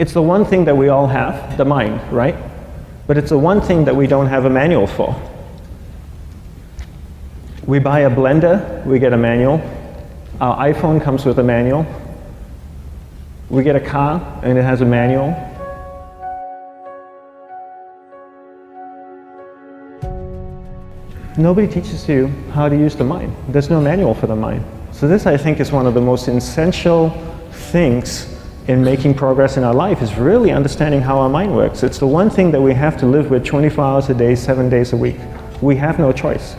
It's the one thing that we all have, the mind, right? But it's the one thing that we don't have a manual for. We buy a blender, we get a manual. Our iPhone comes with a manual. We get a car and it has a manual. Nobody teaches you how to use the mind. There's no manual for the mind. So this, I think, is one of the most essential things in making progress in our life, is really understanding how our mind works. It's the one thing that we have to live with 24 hours a day, 7 days a week. We have no choice.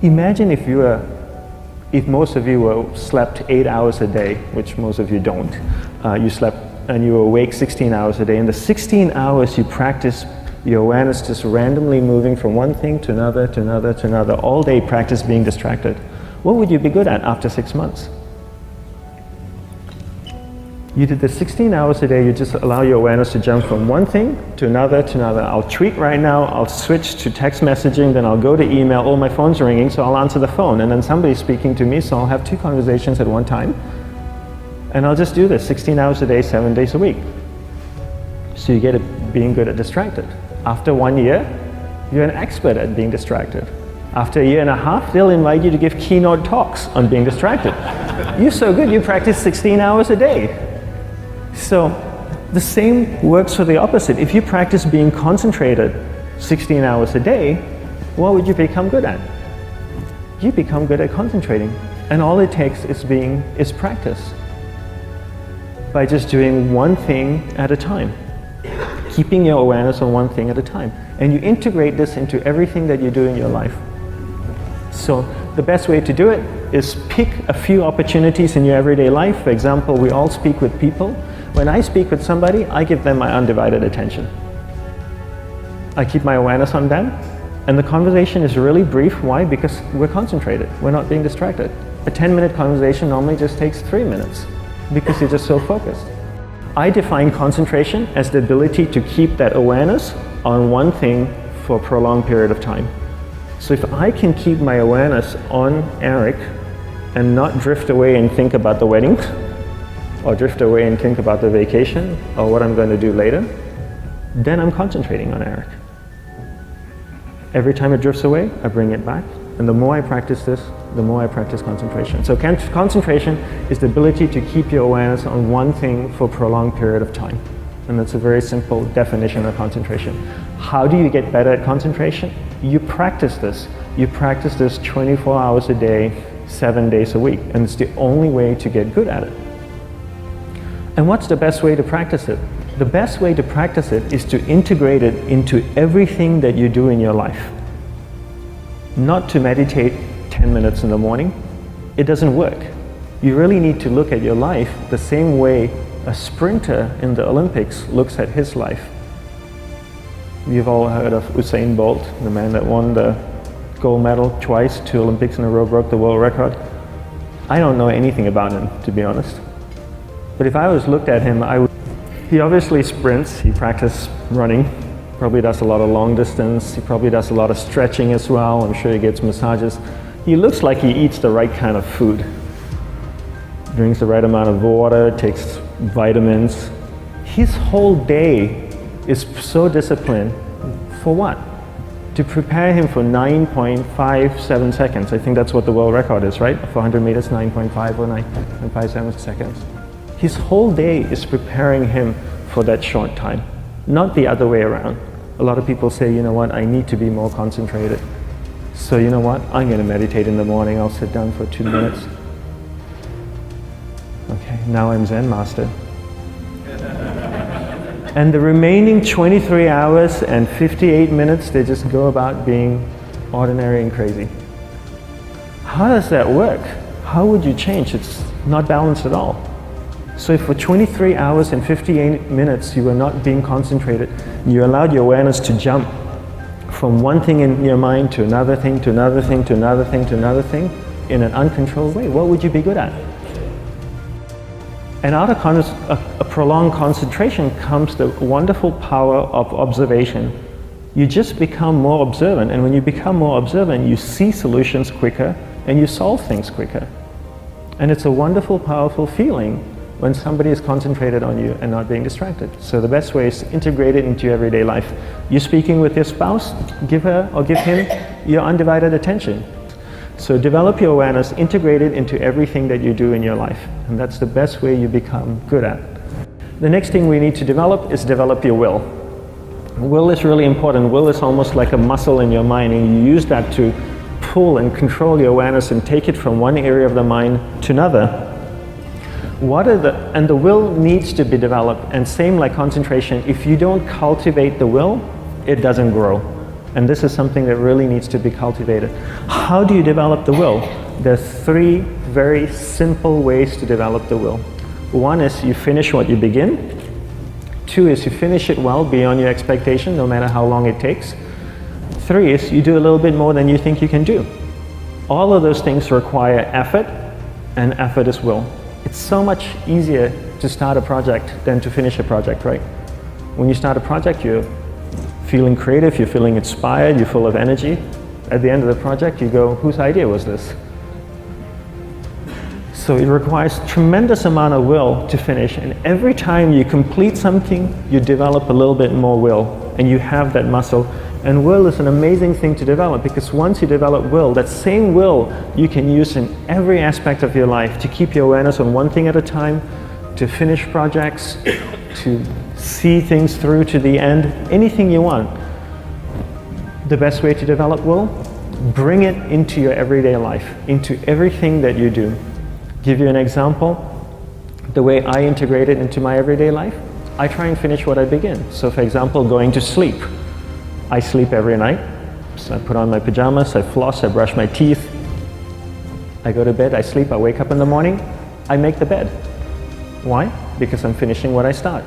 Imagine if most of you slept 8 hours a day, which most of you don't. You slept and you were awake 16 hours a day. In the 16 hours you practice your awareness just randomly moving from one thing to another, to another, to another. All day practice being distracted. What would you be good at after 6 months? You did the 16 hours a day, you just allow your awareness to jump from one thing to another to another. I'll tweet right now, I'll switch to text messaging, then I'll go to email. Oh, my phone's ringing, so I'll answer the phone. And then somebody's speaking to me, so I'll have 2 conversations at one time. And I'll just do this 16 hours a day, 7 days a week. So you get it being good at distracted. After 1 year, you're an expert at being distracted. After a year and a half, they'll invite you to give keynote talks on being distracted. You're so good, you practice 16 hours a day. So the same works for the opposite. If you practice being concentrated 16 hours a day, what would you become good at? You become good at concentrating. And all it takes is practice. By just doing one thing at a time. Keeping your awareness on one thing at a time. And you integrate this into everything that you do in your life. So the best way to do it is pick a few opportunities in your everyday life. For example, we all speak with people. When I speak with somebody, I give them my undivided attention. I keep my awareness on them, and the conversation is really brief. Why? Because we're concentrated. We're not being distracted. A 10-minute conversation normally just takes 3 minutes because you're just so focused. I define concentration as the ability to keep that awareness on one thing for a prolonged period of time. So if I can keep my awareness on Eric and not drift away and think about the wedding, or drift away and think about the vacation, or what I'm going to do later, then I'm concentrating on Eric. Every time it drifts away, I bring it back. And the more I practice this, the more I practice concentration. So concentration is the ability to keep your awareness on one thing for a prolonged period of time. And that's a very simple definition of concentration. How do you get better at concentration? You practice this. You practice this 24 hours a day, 7 days a week. And it's the only way to get good at it. And what's the best way to practice it? The best way to practice it is to integrate it into everything that you do in your life. Not to meditate 10 minutes in the morning. It doesn't work. You really need to look at your life the same way a sprinter in the Olympics looks at his life. You've all heard of Usain Bolt, the man that won the gold medal twice, 2 Olympics in a row, broke the world record. I don't know anything about him, to be honest. But if I was looked at him, he obviously sprints, he practices running, probably does a lot of long distance, he probably does a lot of stretching as well, I'm sure he gets massages. He looks like he eats the right kind of food. Drinks the right amount of water, takes vitamins. His whole day is so disciplined. For what? To prepare him for 9.57 seconds. I think that's what the world record is, right? For 100 meters, 9.5 or 9.57 seconds. His whole day is preparing him for that short time, not the other way around. A lot of people say, you know what, I need to be more concentrated. So you know what, I'm going to meditate in the morning, I'll sit down for 2 minutes. Okay, now I'm Zen master. And the remaining 23 hours and 58 minutes, they just go about being ordinary and crazy. How does that work? How would you change? It's not balanced at all. So if for 23 hours and 58 minutes you were not being concentrated, you allowed your awareness to jump from one thing in your mind to another thing, to another thing, to another thing, to another thing, in an uncontrolled way, what would you be good at? And out of a prolonged concentration comes the wonderful power of observation. You just become more observant, and when you become more observant, you see solutions quicker and you solve things quicker. And it's a wonderful, powerful feeling when somebody is concentrated on you and not being distracted. So the best way is to integrate it into your everyday life. You're speaking with your spouse, give her or give him your undivided attention. So develop your awareness, integrate it into everything that you do in your life. And that's the best way you become good at. The next thing we need to develop is develop your will. Will is really important. Will is almost like a muscle in your mind, and you use that to pull and control your awareness and take it from one area of the mind to another. And the will needs to be developed, and same like concentration, if you don't cultivate the will, it doesn't grow. And this is something that really needs to be cultivated. How do you develop the will? There's 3 very simple ways to develop the will. 1 is you finish what you begin. 2 is you finish it well beyond your expectation, no matter how long it takes. 3 is you do a little bit more than you think you can do. All of those things require effort, and effort is will. It's so much easier to start a project than to finish a project, right? When you start a project, you're feeling creative, you're feeling inspired, you're full of energy. At the end of the project, you go, whose idea was this? So it requires tremendous amount of will to finish, and every time you complete something, you develop a little bit more will, and you have that muscle. And will is an amazing thing to develop, because once you develop will, that same will you can use in every aspect of your life to keep your awareness on one thing at a time, to finish projects, to see things through to the end, anything you want. The best way to develop will, bring it into your everyday life, into everything that you do. Give you an example, the way I integrate it into my everyday life, I try and finish what I begin. So for example, going to sleep. I sleep every night, so I put on my pajamas, I floss, I brush my teeth, I go to bed, I sleep, I wake up in the morning, I make the bed. Why? Because I'm finishing what I start.